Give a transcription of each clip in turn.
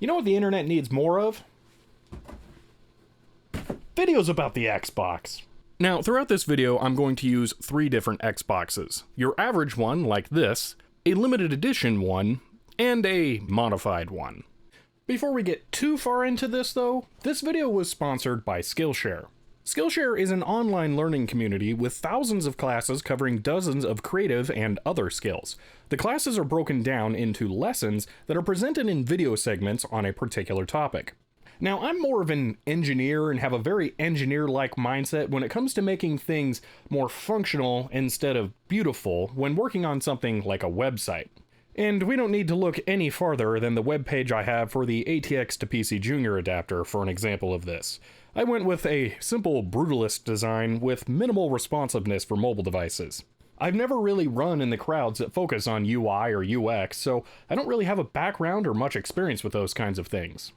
You know what the internet needs more of? Videos about the Xbox. Now, throughout this video, I'm going to use 3 different Xboxes. Your average one, like this, a limited edition one, and a modified one. Before we get too far into this though, this video was sponsored by Skillshare. Skillshare is an online learning community with thousands of classes covering dozens of creative and other skills. The classes are broken down into lessons that are presented in video segments on a particular topic. Now, I'm more of an engineer and have a very engineer-like mindset when it comes to making things more functional instead of beautiful when working on something like a website. And we don't need to look any farther than the webpage I have for the ATX to PC Junior adapter for an example of this. I went with a simple brutalist design with minimal responsiveness for mobile devices. I've never really run in the crowds that focus on UI or UX, so I don't really have a background or much experience with those kinds of things.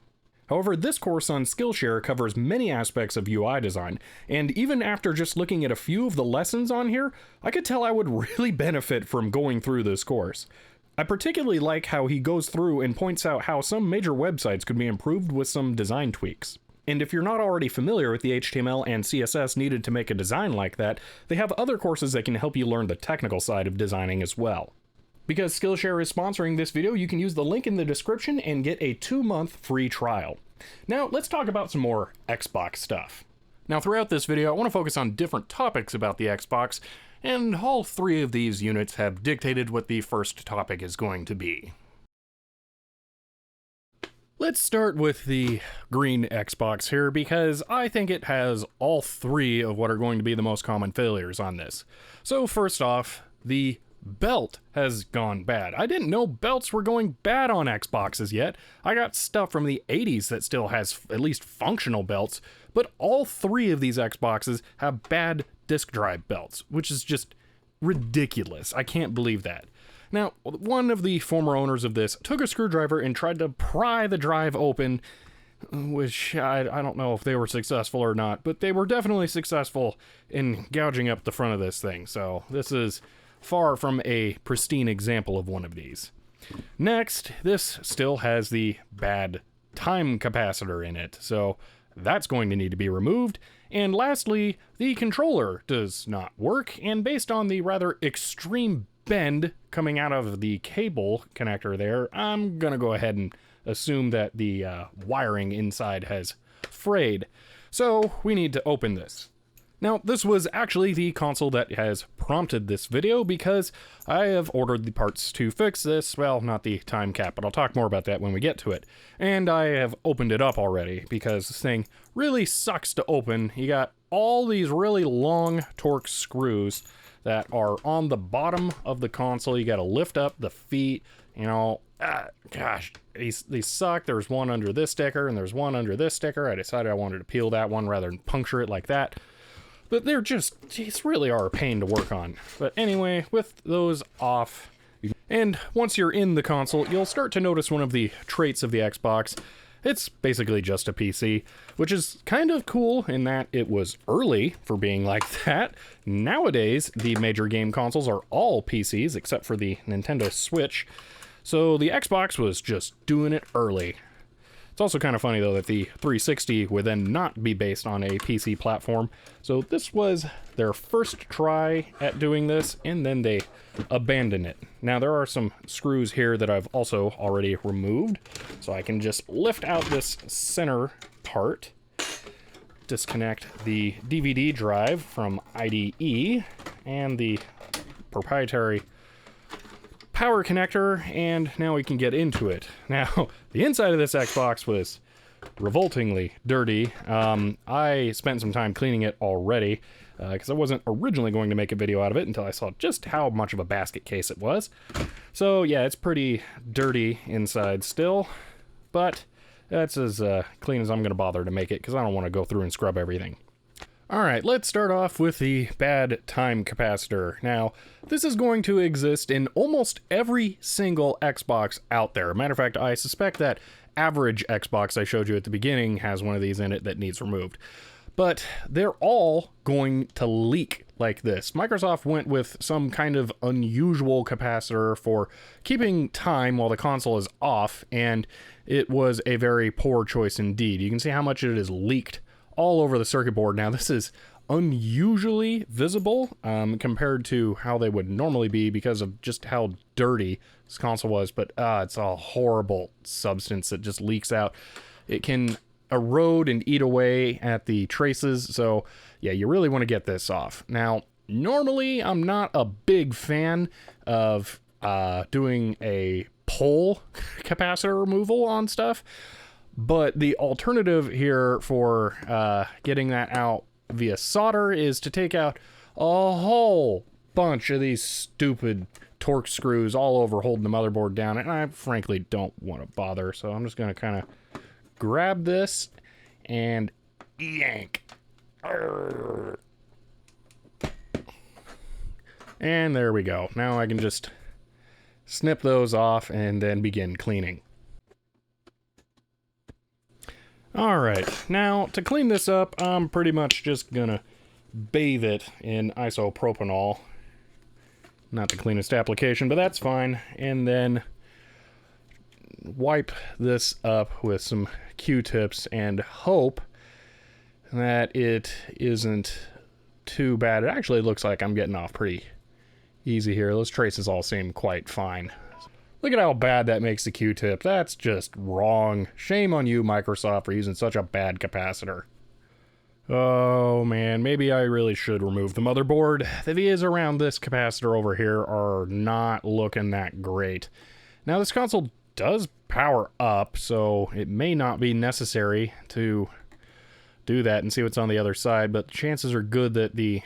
However, this course on Skillshare covers many aspects of UI design, and even after just looking at a few of the lessons on here, I could tell I would really benefit from going through this course. I particularly like how he goes through and points out how some major websites could be improved with some design tweaks. And if you're not already familiar with the HTML and CSS needed to make a design like that, they have other courses that can help you learn the technical side of designing as well. Because Skillshare is sponsoring this video, you can use the link in the description and get a 2-month free trial. Now, let's talk about some more Xbox stuff. Now, throughout this video, I want to focus on different topics about the Xbox, and all 3 of these units have dictated what the first topic is going to be. Let's start with the green Xbox here, because I think it has all 3 of what are going to be the most common failures on this. So first off, the belt has gone bad. I didn't know belts were going bad on Xboxes yet. I got stuff from the 80s that still has at least functional belts, but all 3 of these Xboxes have bad disk drive belts, which is just ridiculous. I can't believe that. Now, one of the former owners of this took a screwdriver and tried to pry the drive open, which I don't know if they were successful or not, but they were definitely successful in gouging up the front of this thing, so this is far from a pristine example of one of these. Next, this still has the bad time capacitor in it, so that's going to need to be removed. And lastly, the controller does not work, and based on the rather extreme bend coming out of the cable connector there, I'm gonna go ahead and assume that the wiring inside has frayed. So we need to open this. Now, this was actually the console that has prompted this video because I have ordered the parts to fix this. Well, not the time cap, but I'll talk more about that when we get to it. And I have opened it up already because this thing really sucks to open. You got all these really long Torx screws that are on the bottom of the console. You got to lift up the feet, you know. Gosh, these suck. There's one under this sticker and there's one under this sticker. I decided I wanted to peel that one rather than puncture it like that. But they're just really are a pain to work on. But anyway, with those off, and once you're in the console, you'll start to notice one of the traits of the Xbox. It's basically just a PC, which is kind of cool in that it was early for being like that. Nowadays, the major game consoles are all PCs except for the Nintendo Switch. So the Xbox was just doing it early. It's also kind of funny, though, that the 360 would then not be based on a PC platform. So this was their first try at doing this, and then they abandoned it. Now, there are some screws here that I've also already removed. So I can just lift out this center part, disconnect the DVD drive from IDE, and the proprietary power connector, and now we can get into it. Now, the inside of this Xbox was revoltingly dirty. I spent some time cleaning it already because I wasn't originally going to make a video out of it until I saw just how much of a basket case it was. So yeah, it's pretty dirty inside still, but that's as clean as I'm going to bother to make it because I don't want to go through and scrub everything. Alright, let's start off with the bad time capacitor. Now, this is going to exist in almost every single Xbox out there. Matter of fact, I suspect that average Xbox I showed you at the beginning has one of these in it that needs removed. But they're all going to leak like this. Microsoft went with some kind of unusual capacitor for keeping time while the console is off, and it was a very poor choice indeed. You can see how much it is leaked all over the circuit board. Now, this is unusually visible compared to how they would normally be because of just how dirty this console was, but it's a horrible substance that just leaks out. It can erode and eat away at the traces, so yeah, you really want to get this off. Now, normally I'm not a big fan of doing a pole capacitor removal on stuff, but the alternative here for getting that out via solder is to take out a whole bunch of these stupid torque screws all over holding the motherboard down, and I frankly don't want to bother, so I'm just going to kind of grab this and yank. And there we go. Now I can just snip those off and then begin cleaning. Alright, now to clean this up, I'm pretty much just gonna bathe it in isopropanol. Not the cleanest application, but that's fine. And then wipe this up with some Q-tips and hope that it isn't too bad. It actually looks like I'm getting off pretty easy here. Those traces all seem quite fine. Look at how bad that makes the Q-tip. That's just wrong. Shame on you, Microsoft, for using such a bad capacitor. Oh man, maybe I really should remove the motherboard. The vias around this capacitor over here are not looking that great. Now this console does power up, so it may not be necessary to do that and see what's on the other side, but chances are good that the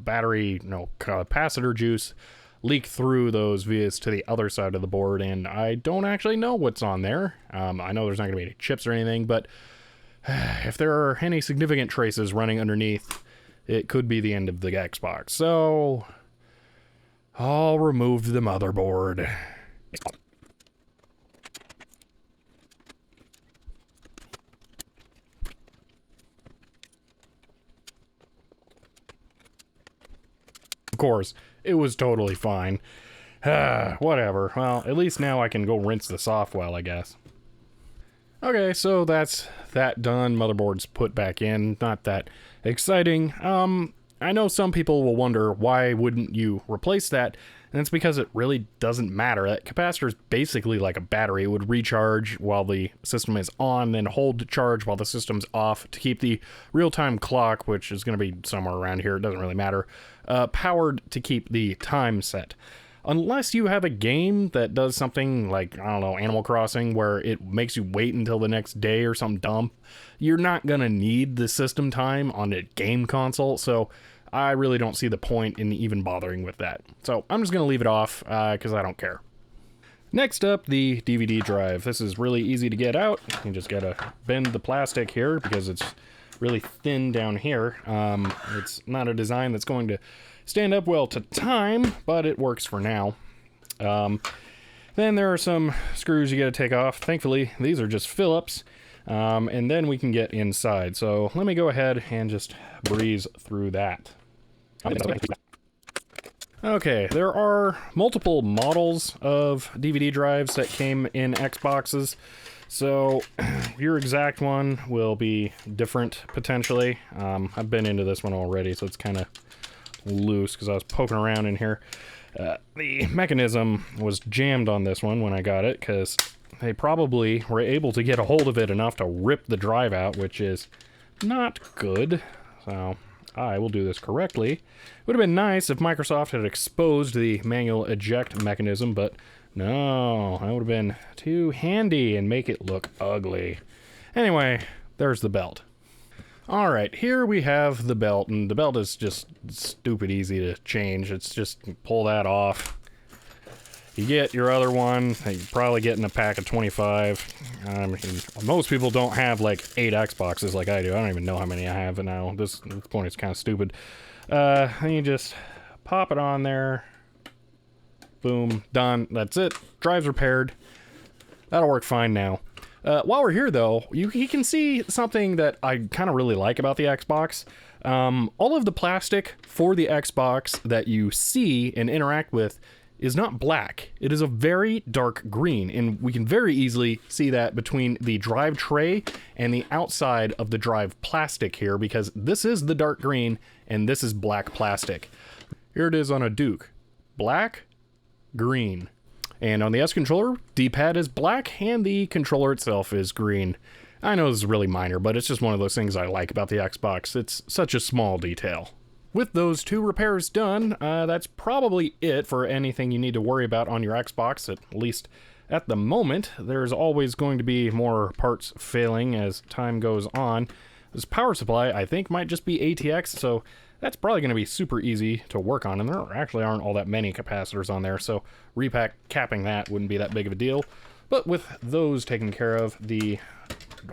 capacitor juice leak through those vias to the other side of the board, and I don't actually know what's on there. I know there's not going to be any chips or anything, but if there are any significant traces running underneath, it could be the end of the Xbox. So I'll remove the motherboard. Of course, it was totally fine. Whatever. Well, at least now I can go rinse this off well, I guess. Okay, so that's that done. Motherboard's put back in. Not that exciting. I know some people will wonder, why wouldn't you replace that? And it's because it really doesn't matter. That capacitor is basically like a battery. It would recharge while the system is on, then hold to charge while the system's off to keep the real-time clock, which is going to be somewhere around here, it doesn't really matter, powered to keep the time set. Unless you have a game that does something like, I don't know, Animal Crossing, where it makes you wait until the next day or something dumb, you're not going to need the system time on a game console, so I really don't see the point in even bothering with that. So I'm just going to leave it off, because I don't care. Next up, the DVD drive. This is really easy to get out. You just got to bend the plastic here, because it's really thin down here. It's not a design that's going to stand up well to time, but it works for now. Then there are some screws you got to take off. Thankfully, these are just Phillips. And then we can get inside. So let me go ahead and just breeze through that. Okay, there are multiple models of DVD drives that came in Xboxes. So your exact one will be different potentially. I've been into this one already, so it's kind of loose because I was poking around in here. The mechanism was jammed on this one when I got it because they probably were able to get a hold of it enough to rip the drive out, which is not good. So I will do this correctly. It would have been nice if Microsoft had exposed the manual eject mechanism, but no, that would have been too handy and make it look ugly. Anyway, there's the belt. Alright, here we have the belt, and the belt is just stupid easy to change. It's just pull that off. You get your other one, you probably get in a pack of 25. I mean, most people don't have like 8 Xboxes like I do. I don't even know how many I have now. This point is kind of stupid. And you just pop it on there. Boom, done. That's it. Drive's repaired. That'll work fine now. While we're here, though, you can see something that I kind of really like about the Xbox. All of the plastic for the Xbox that you see and interact with is not black. It is a very dark green, and we can very easily see that between the drive tray and the outside of the drive plastic here, because this is the dark green and this is black plastic. Here it is on a Duke. Black, green. And on the S controller, D-pad is black and the controller itself is green. I know this is really minor, but it's just one of those things I like about the Xbox. It's such a small detail. With those 2 repairs done, that's probably it for anything you need to worry about on your Xbox, at least at the moment. There's always going to be more parts failing as time goes on. This power supply, I think, might just be ATX, so that's probably going to be super easy to work on, and there actually aren't all that many capacitors on there, so repack capping that wouldn't be that big of a deal. But with those taken care of, the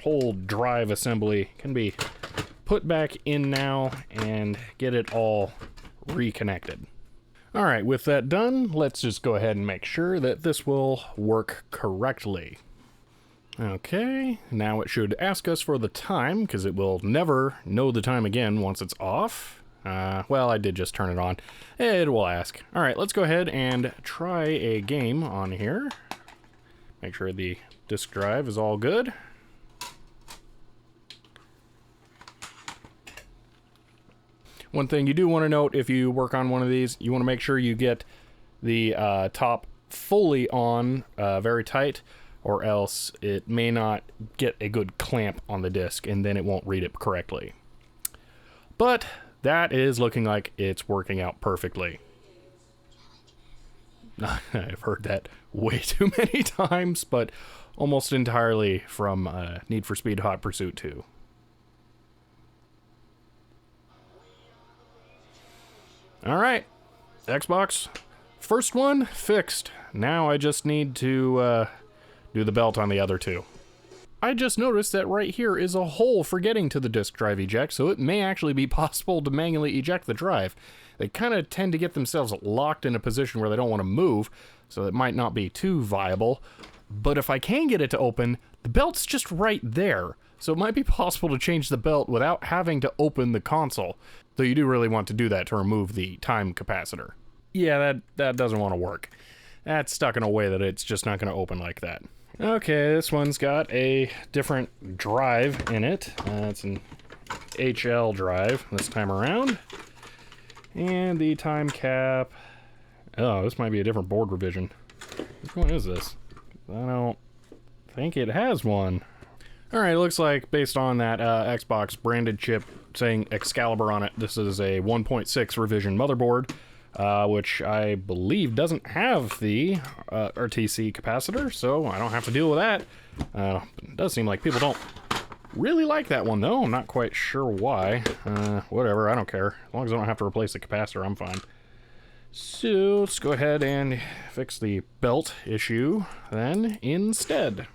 whole drive assembly can be put back in now and get it all reconnected. Alright, with that done, let's just go ahead and make sure that this will work correctly. Okay, now it should ask us for the time, because it will never know the time again once it's off. Well, I did just turn it on. It will ask. Alright, let's go ahead and try a game on here. Make sure the disk drive is all good. One thing you do want to note if you work on one of these, you want to make sure you get the top fully on very tight, or else it may not get a good clamp on the disk and then it won't read it correctly. But that is looking like it's working out perfectly. I've heard that way too many times, but almost entirely from Need for Speed Hot Pursuit 2. Alright, Xbox, first one fixed. Now I just need to do the belt on the other 2. I just noticed that right here is a hole for getting to the disk drive eject, so it may actually be possible to manually eject the drive. They kind of tend to get themselves locked in a position where they don't want to move, so it might not be too viable. But if I can get it to open, the belt's just right there, so it might be possible to change the belt without having to open the console. Though you do really want to do that to remove the time capacitor. Yeah, that doesn't want to work. That's stuck in a way that it's just not going to open like that. Okay, this one's got a different drive in it. It's an HL drive this time around. And the time cap... Oh, this might be a different board revision. Which one is this? I don't think it has one. Alright, it looks like based on that Xbox branded chip saying Excalibur on it, this is a 1.6 revision motherboard, which I believe doesn't have the RTC capacitor, so I don't have to deal with that. It does seem like people don't really like that one, though. I'm not quite sure why. Whatever, I don't care. As long as I don't have to replace the capacitor, I'm fine. So, let's go ahead and fix the belt issue then instead.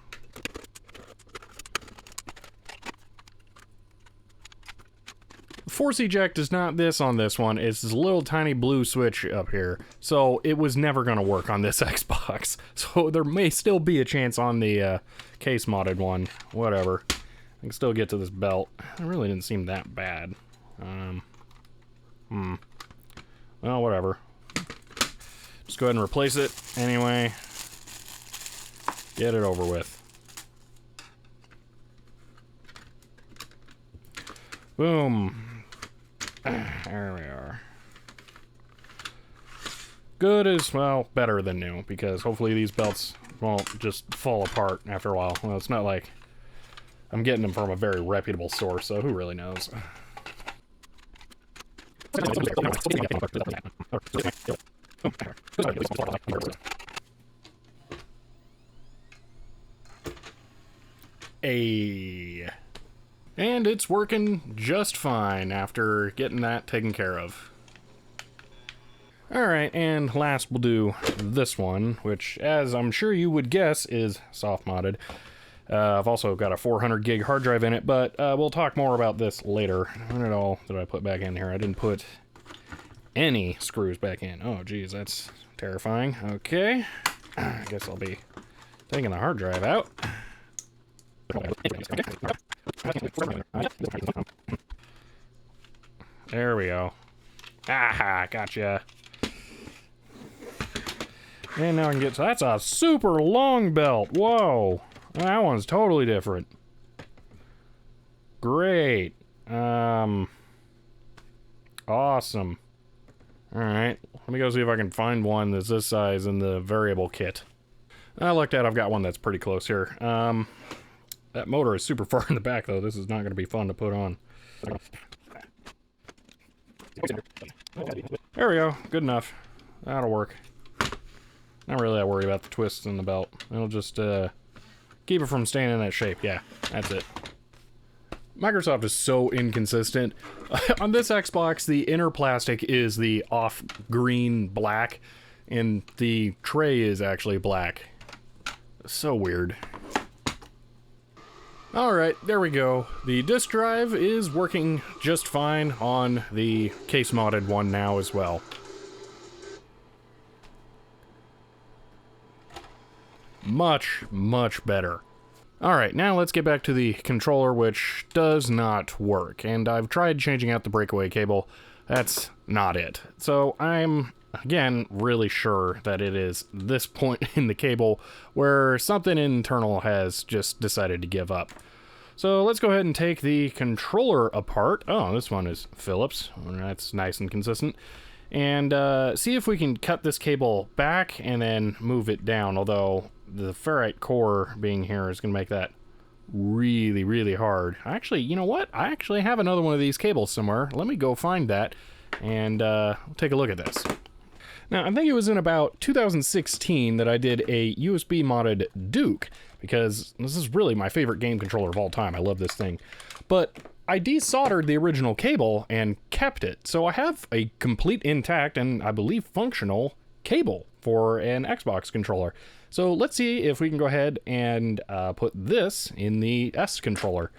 Force eject is not this on this one, it's this little tiny blue switch up here, so it was never going to work on this Xbox, so there may still be a chance on the case modded one. Whatever, I can still get to this belt. It really didn't seem that bad. Well, whatever, just go ahead and replace it anyway, get it over with. Boom. There we are. Good as, well, better than new, because hopefully these belts won't just fall apart after a while. Well, it's not like I'm getting them from a very reputable source, so who really knows? And it's working just fine after getting that taken care of. Alright, and last we'll do this one, which, as I'm sure you would guess, is soft modded. I've also got a 400 gig hard drive in it, but we'll talk more about this later. What all did I put back in here? I didn't put any screws back in. Oh, geez, that's terrifying. Okay, I guess I'll be taking the hard drive out. There we go. Aha, gotcha. And now I can get, so that's a super long belt. Whoa. That one's totally different. Great. Awesome. Alright, let me go see if I can find one that's this size in the variable kit. I looked at, I've got one that's pretty close here. That motor is super far in the back though. This is not going to be fun to put on. There we go. Good enough. That'll work. Not really that worried about the twists in the belt. It'll just keep it from staying in that shape. Yeah, that's it. Microsoft is so inconsistent. On this Xbox, the inner plastic is the off green black, and the tray is actually black. So weird. Alright, there we go. The disk drive is working just fine on the case-modded one now as well. Much, much better. Alright, now let's get back to the controller, which does not work. And I've tried changing out the breakaway cable. That's not it. So I'm, again, really sure that it is this point in the cable where something internal has just decided to give up. So let's go ahead and take the controller apart. Oh, this one is Phillips. That's nice and consistent. And see if we can cut this cable back and then move it down, although the ferrite core being here is going to make that really, really hard. Actually, you know what? I actually have another one of these cables somewhere. Let me go find that and take a look at this. Now, I think it was in about 2016 that I did a USB modded Duke, because this is really my favorite game controller of all time. I love this thing. But I desoldered the original cable and kept it. So I have a complete intact and I believe functional cable for an Xbox controller. So let's see if we can go ahead and put this in the S controller,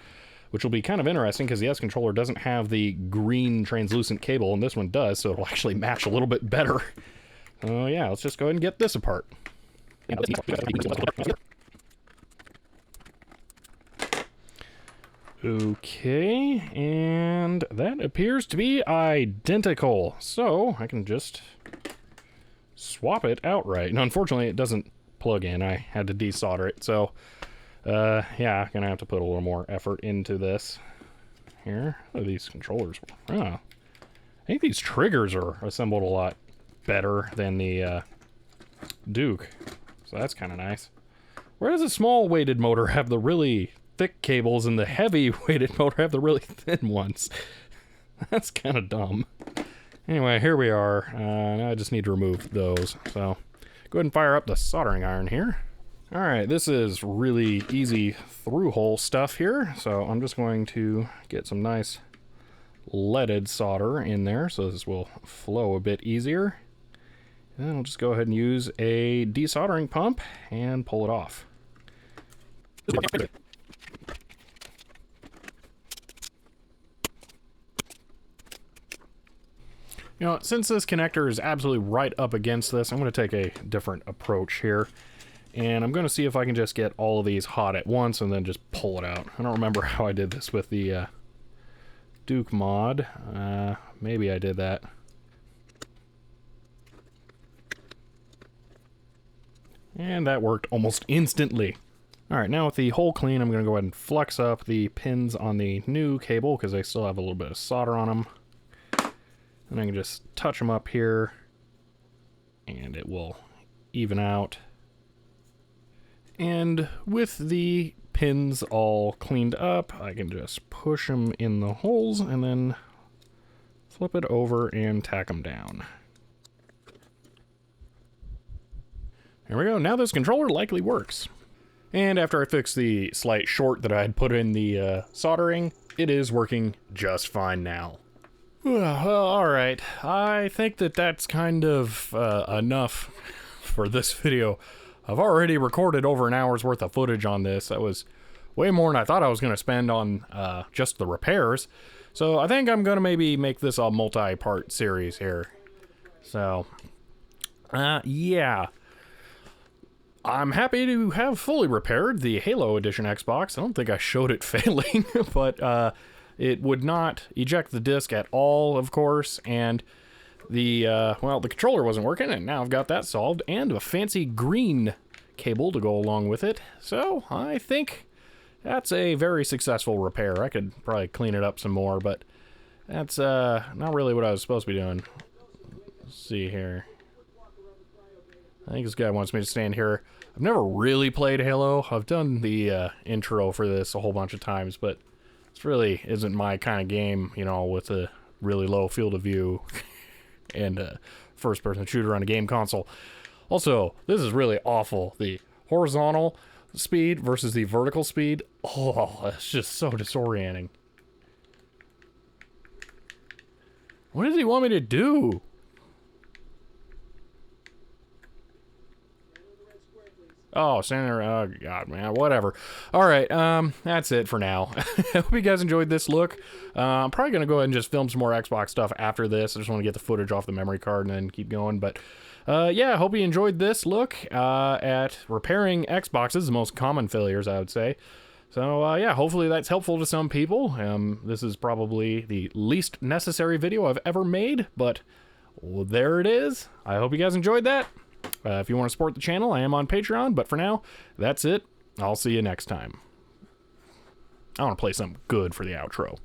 which will be kind of interesting because the S controller doesn't have the green translucent cable and this one does, so it'll actually match a little bit better. Oh yeah, let's just go ahead and get this apart. Okay, and that appears to be identical. So I can just swap it outright. And unfortunately, it doesn't plug in. I had to desolder it. So, yeah, gonna have to put a little more effort into this. Here, oh, these controllers. Oh, I think these triggers are assembled a lot better than the Duke. So that's kind of nice. Where does a small weighted motor have the really thick cables and the heavy weighted motor have the really thin ones? That's kind of dumb. Anyway, here we are. Now I just need to remove those. So go ahead and fire up the soldering iron here. Alright, this is really easy through-hole stuff here. So I'm just going to get some nice leaded solder in there so this will flow a bit easier. And then I'll just go ahead and use a desoldering pump and pull it off. You know, since this connector is absolutely right up against this, I'm going to take a different approach here. And I'm going to see if I can just get all of these hot at once and then just pull it out. I don't remember how I did this with the Duke mod. Maybe I did that. And that worked almost instantly. Alright, now with the hole clean, I'm going to go ahead and flux up the pins on the new cable because they still have a little bit of solder on them. And I can just touch them up here and it will even out. And with the pins all cleaned up, I can just push them in the holes and then flip it over and tack them down. There we go. Now this controller likely works. And after I fixed the slight short that I had put in the soldering, it is working just fine now. Well, alright. I think that that's kind of enough for this video. I've already recorded over an hour's worth of footage on this. That was way more than I thought I was going to spend on just the repairs. So I think I'm going to maybe make this a multi-part series here. So, yeah. I'm happy to have fully repaired the Halo Edition Xbox. I don't think I showed it failing, but it would not eject the disc at all, of course, and the controller wasn't working, and now I've got that solved, and a fancy green cable to go along with it. So I think that's a very successful repair. I could probably clean it up some more, but that's not really what I was supposed to be doing. Let's see here. I think this guy wants me to stand here. I've never really played Halo. I've done the intro for this a whole bunch of times, but this really isn't my kind of game, you know, with a really low field of view and a first-person shooter on a game console. Also, this is really awful. The horizontal speed versus the vertical speed. Oh, it's just so disorienting. What does he want me to do? Oh, stand there. Oh, God, man. Whatever. All right. That's it for now. I hope you guys enjoyed this look. I'm probably going to go ahead and just film some more Xbox stuff after this. I just want to get the footage off the memory card and then keep going. But, yeah, I hope you enjoyed this look at repairing Xboxes, the most common failures, I would say. So, yeah, hopefully that's helpful to some people. This is probably the least necessary video I've ever made, but well, there it is. I hope you guys enjoyed that. If you want to support the channel, I am on Patreon, but for now, that's it. I'll see you next time. I want to play something good for the outro.